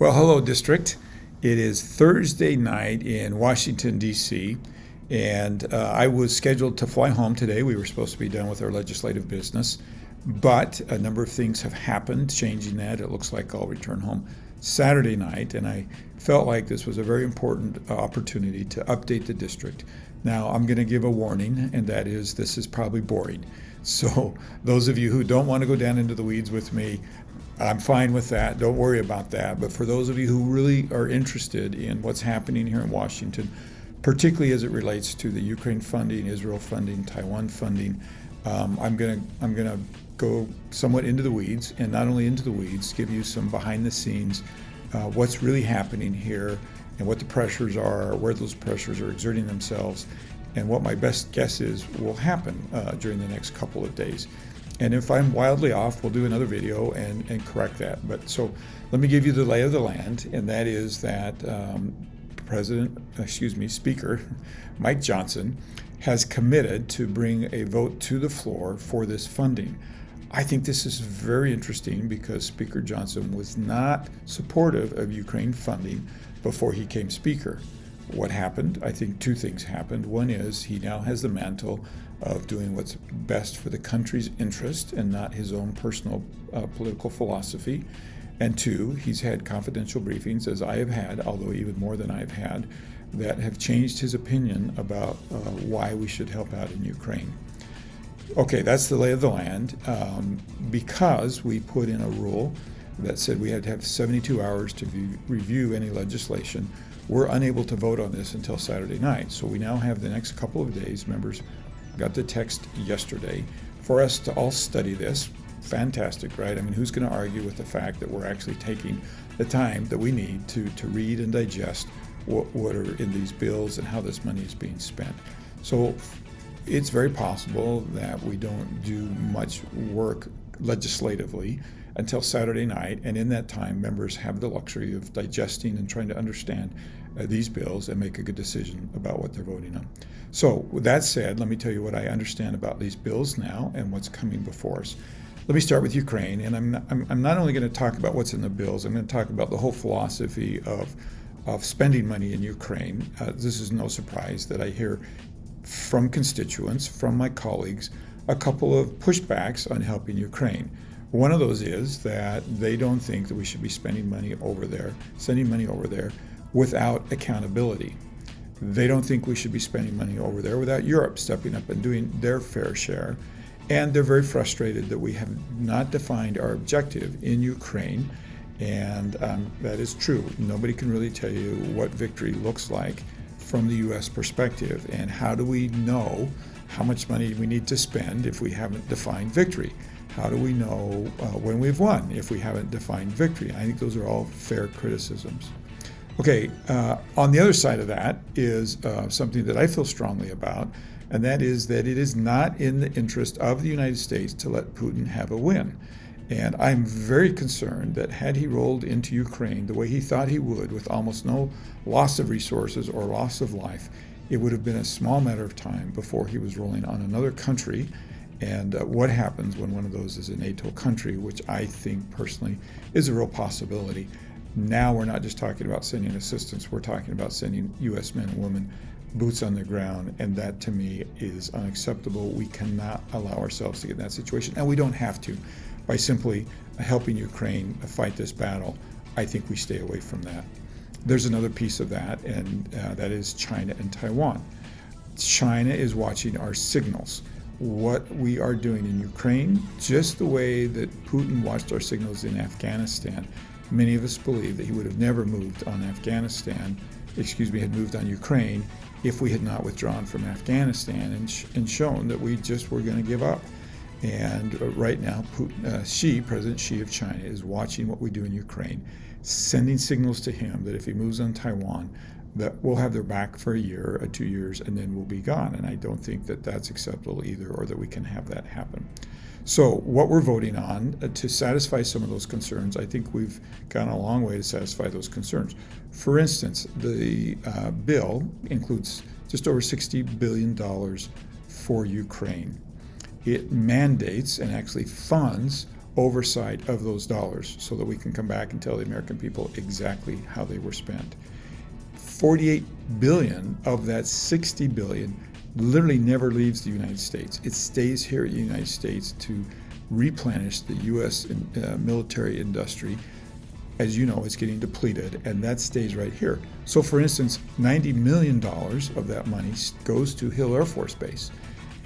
Well, hello, District. It is Thursday night in Washington, D.C., and I was scheduled to fly home today. We were supposed to be done with our legislative business, but a number of things have happened, changing that. It looks like I'll return home Saturday night, and I felt like this was a very important opportunity to update the district. Now, I'm going to give a warning, and that is this is probably boring. So, those of you who don't want to go down into the weeds with me, I'm fine with that. Don't worry about that. But for those of you who really are interested in what's happening here in Washington, particularly as it relates to the Ukraine funding, Israel funding, Taiwan funding, I'm gonna go somewhat into the weeds, and not only into the weeds, give you some behind the scenes, what's really happening here, and what the pressures are, where those pressures are exerting themselves, and what my best guess is will happen during the next couple of days. And if I'm wildly off, we'll do another video and correct that. But so let me give you the lay of the land, and that is that Speaker Mike Johnson has committed to bring a vote to the floor for this funding. I think this is very interesting because Speaker Johnson was not supportive of Ukraine funding before he became Speaker. What happened? I think two things happened. One is he now has the mantle of doing what's best for the country's interest and not his own personal political philosophy. And two, he's had confidential briefings, as I have had, although even more than I've had, that have changed his opinion about why we should help out in Ukraine. Okay, that's the lay of the land. Because we put in a rule that said we had to have 72 hours to review any legislation, we're unable to vote on this until Saturday night. So we now have the next couple of days. Members got the text yesterday for us to all study this. Fantastic, right? I mean, who's going to argue with the fact that we're actually taking the time that we need to read and digest what are in these bills and how this money is being spent? So it's very possible that we don't do much work legislatively until Saturday night, and in that time, members have the luxury of digesting and trying to understand these bills and make a good decision about what they're voting on. So with that said, let me tell you what I understand about these bills now and what's coming before us. Let me start with Ukraine, and I'm not only going to talk about what's in the bills, I'm going to talk about the whole philosophy of spending money in Ukraine. This is no surprise that I hear from constituents, from my colleagues, a couple of pushbacks on helping Ukraine. One of those is that they don't think that we should be sending money over there without accountability. They don't think we should be spending money over there without Europe stepping up and doing their fair share. And they're very frustrated that we have not defined our objective in Ukraine. And that is true. Nobody can really tell you what victory looks like from the U.S. perspective. And how do we know how much money we need to spend if we haven't defined victory? How do we know when we've won if we haven't defined victory? I think those are all fair criticisms. Okay, on the other side of that is something that I feel strongly about, and that is that it is not in the interest of the United States to let Putin have a win. And I'm very concerned that had he rolled into Ukraine the way he thought he would, with almost no loss of resources or loss of life, it would have been a small matter of time before he was rolling on another country. And what happens when one of those is a NATO country, which I think personally is a real possibility. Now we're not just talking about sending assistance, we're talking about sending U.S. men and women boots on the ground, and that to me is unacceptable. We cannot allow ourselves to get in that situation, and we don't have to. By simply helping Ukraine fight this battle, I think we stay away from that. There's another piece of that, and that is China and Taiwan. China is watching our signals. What we are doing in Ukraine, just the way that Putin watched our signals in Afghanistan. Many of us believe that he would have never moved on had moved on Ukraine if we had not withdrawn from Afghanistan and shown that we just were going to give up. And right now, President Xi of China is watching what we do in Ukraine, sending signals to him that if he moves on Taiwan, that we'll have their back for a year or 2 years, and then we'll be gone. And I don't think that that's acceptable either, or that we can have that happen. So what we're voting on to satisfy some of those concerns, I think we've gone a long way to satisfy those concerns. For instance, the bill includes just over $60 billion for Ukraine. It mandates and actually funds oversight of those dollars so that we can come back and tell the American people exactly how they were spent. 48 billion of that 60 billion literally never leaves the United States. It stays here in the United States to replenish the U.S. Military industry. As you know, it's getting depleted, and that stays right here. So, for instance, $90 million of that money goes to Hill Air Force Base.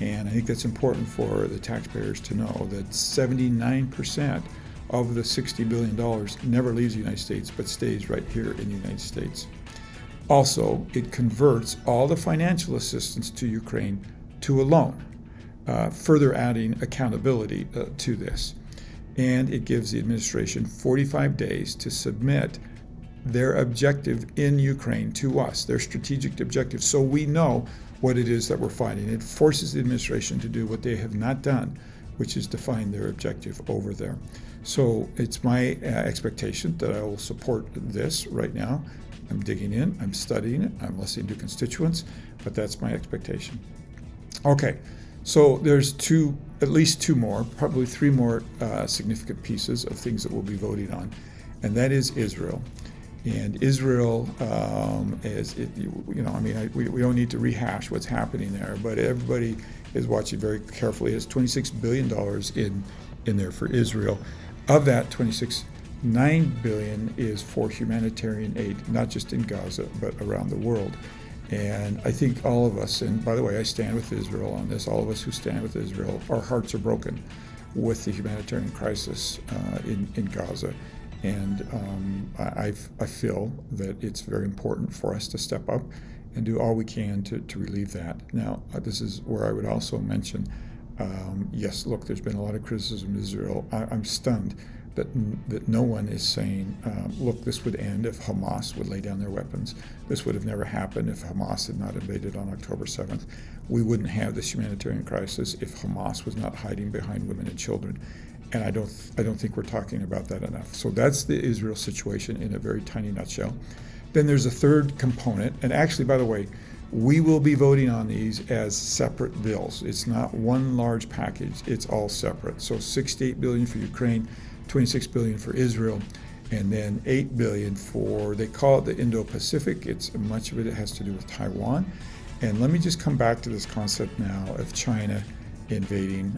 And I think that's important for the taxpayers to know that 79% of the $60 billion never leaves the United States, but stays right here in the United States. Also, it converts all the financial assistance to Ukraine to a loan, further adding accountability to this. And it gives the administration 45 days to submit their objective in Ukraine to us, their strategic objective, so we know what it is that we're fighting. It forces the administration to do what they have not done, which is define their objective over there. So it's my expectation that I will support this right now. I'm digging in, I'm studying it, I'm listening to constituents, but that's my expectation. Okay, so there's at least two more, probably three more significant pieces of things that we'll be voting on, and that is Israel. And Israel, we don't need to rehash what's happening there, but everybody is watching very carefully. There's $26 billion in there for Israel. Of that, $9 billion is for humanitarian aid, not just in Gaza, but around the world. And I think all of us, and by the way, I stand with Israel on this, all of us who stand with Israel, our hearts are broken with the humanitarian crisis in Gaza. And I feel that it's very important for us to step up and do all we can to relieve that. Now, this is where I would also mention, yes, look, there's been a lot of criticism of Israel. I'm stunned that no one is saying, look, this would end if Hamas would lay down their weapons. This would have never happened if Hamas had not invaded on October 7th. We wouldn't have this humanitarian crisis if Hamas was not hiding behind women and children. And I don't think we're talking about that enough. So that's the Israel situation in a very tiny nutshell. Then there's a third component, and actually, by the way, we will be voting on these as separate bills. It's not one large package, it's all separate. So $68 billion for Ukraine, $26 billion for Israel, and then $8 billion for, they call it the Indo-Pacific. Much of it has to do with Taiwan. And let me just come back to this concept now of China invading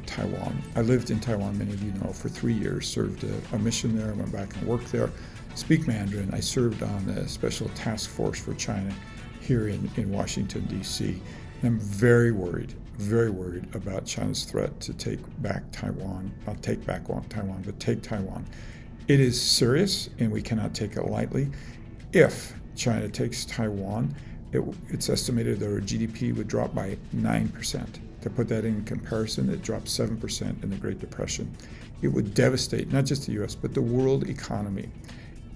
Taiwan. I lived in Taiwan, many of you know, for 3 years, served a mission there, went back and worked there, speak Mandarin. I served on the special task force for China here in Washington, D.C. I'm very worried about China's threat to take back Taiwan, not take back Taiwan, but take Taiwan. It is serious, and we cannot take it lightly. If China takes Taiwan, it's estimated that our GDP would drop by 9%. To put that in comparison, it dropped 7% in the Great Depression. It would devastate not just the U.S., but the world economy.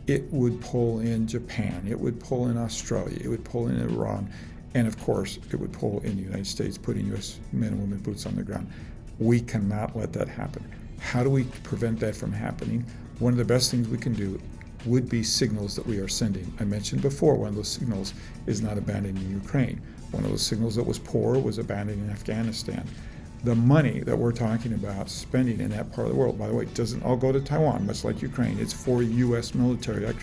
It would pull in Japan. It would pull in Australia. It would pull in Iran. And of course, it would pull in the United States, putting U.S. men and women boots on the ground. We cannot let that happen. How do we prevent that from happening? One of the best things we can do would be signals that we are sending. I mentioned before, one of those signals is not abandoning Ukraine. One of those signals that was poor was abandoning Afghanistan. The money that we're talking about spending in that part of the world, by the way, doesn't all go to Taiwan, much like Ukraine. It's for U.S. military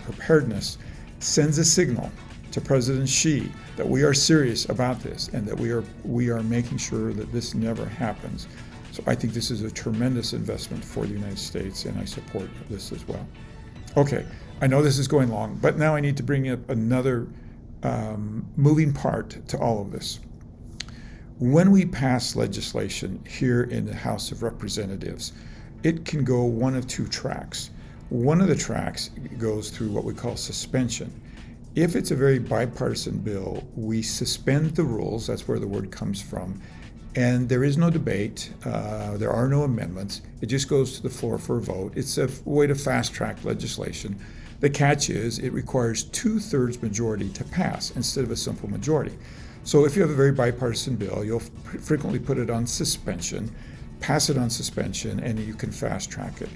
preparedness. Sends a signal to President Xi that we are serious about this and that we are making sure that this never happens. So I think this is a tremendous investment for the United States, and I support this as well. Okay, I know this is going long, but now I need to bring up another moving part to all of this. When we pass legislation here in the House of Representatives, it can go one of two tracks. One of the tracks goes through what we call suspension. If it's a very bipartisan bill, we suspend the rules, that's where the word comes from, and there is no debate, there are no amendments, it just goes to the floor for a vote. It's a way to fast-track legislation. The catch is it requires 2/3 majority to pass instead of a simple majority. So if you have a very bipartisan bill, you'll frequently put it on suspension, pass it on suspension, and you can fast-track it.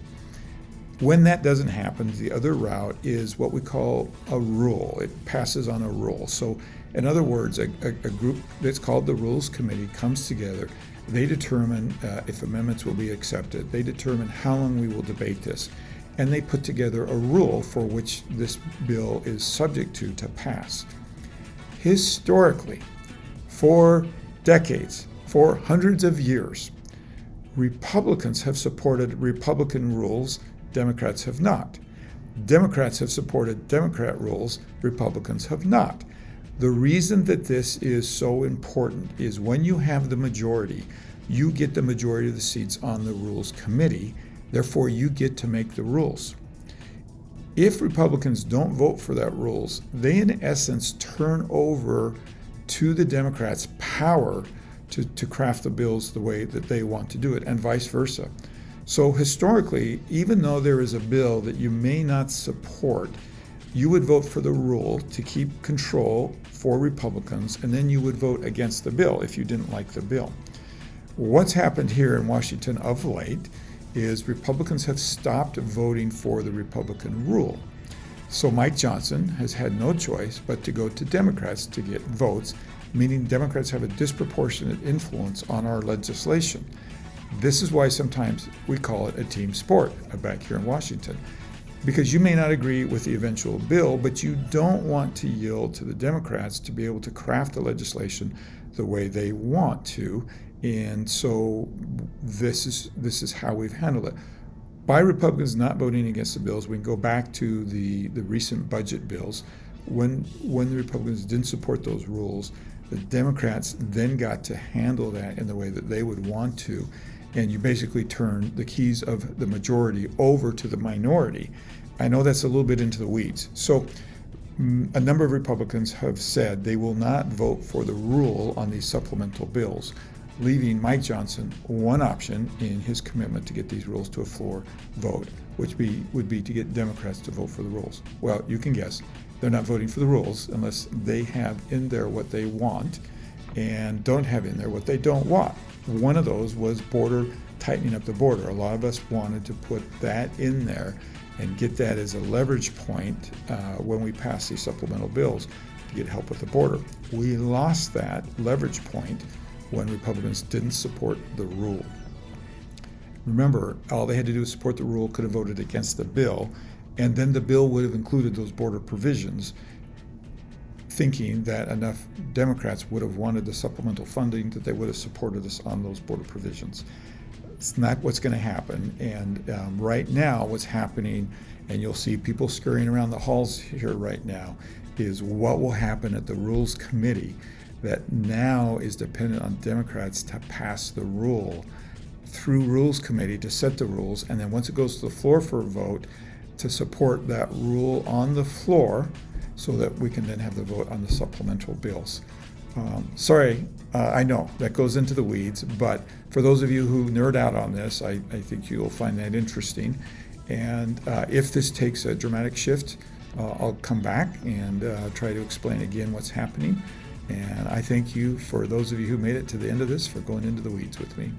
When that doesn't happen, the other route is what we call a rule. It passes on a rule. So in other words, a group that's called the Rules Committee comes together They determine if amendments will be accepted. They determine how long we will debate this. And they put together a rule for which this bill is subject to pass. Historically, for decades, for hundreds of years, Republicans have supported Republican rules, Democrats have not. Democrats have supported Democrat rules, Republicans have not. The reason that this is so important is when you have the majority, you get the majority of the seats on the Rules Committee. Therefore, you get to make the rules. If Republicans don't vote for that rules, they in essence turn over to the Democrats power to craft the bills the way that they want to do it, and vice versa. So historically, even though there is a bill that you may not support, you would vote for the rule to keep control for Republicans, and then you would vote against the bill if you didn't like the bill. What's happened here in Washington of late is Republicans have stopped voting for the Republican rule. So Mike Johnson has had no choice but to go to Democrats to get votes, meaning Democrats have a disproportionate influence on our legislation. This is why sometimes we call it a team sport back here in Washington, because you may not agree with the eventual bill, but you don't want to yield to the Democrats to be able to craft the legislation the way they want to. And so this is how we've handled it. By Republicans not voting against the bills, we can go back to the recent budget bills. When the Republicans didn't support those rules, the Democrats then got to handle that in the way that they would want to. And you basically turn the keys of the majority over to the minority. I know that's a little bit into the weeds. So a number of Republicans have said they will not vote for the rule on these supplemental bills, leaving Mike Johnson one option in his commitment to get these rules to a floor vote, which would be to get Democrats to vote for the rules. Well, you can guess. They're not voting for the rules unless they have in there what they want and don't have in there what they don't want. One of those was tightening up the border. A lot of us wanted to put that in there and get that as a leverage point when we pass these supplemental bills to get help with the border. We lost that leverage point when Republicans didn't support the rule. Remember, all they had to do was support the rule, could have voted against the bill, and then the bill would have included those border provisions, thinking that enough Democrats would have wanted the supplemental funding that they would have supported us on those border provisions. It's not what's going to happen. And right now, what's happening, and you'll see people scurrying around the halls here right now, is what will happen at the Rules Committee that now is dependent on Democrats to pass the rule through Rules Committee to set the rules, and then once it goes to the floor for a vote, to support that rule on the floor so that we can then have the vote on the supplemental bills. I know that goes into the weeds, but for those of you who nerd out on this, I think you'll find that interesting. And if this takes a dramatic shift, I'll come back and try to explain again what's happening. And I thank you, for those of you who made it to the end of this, for going into the weeds with me.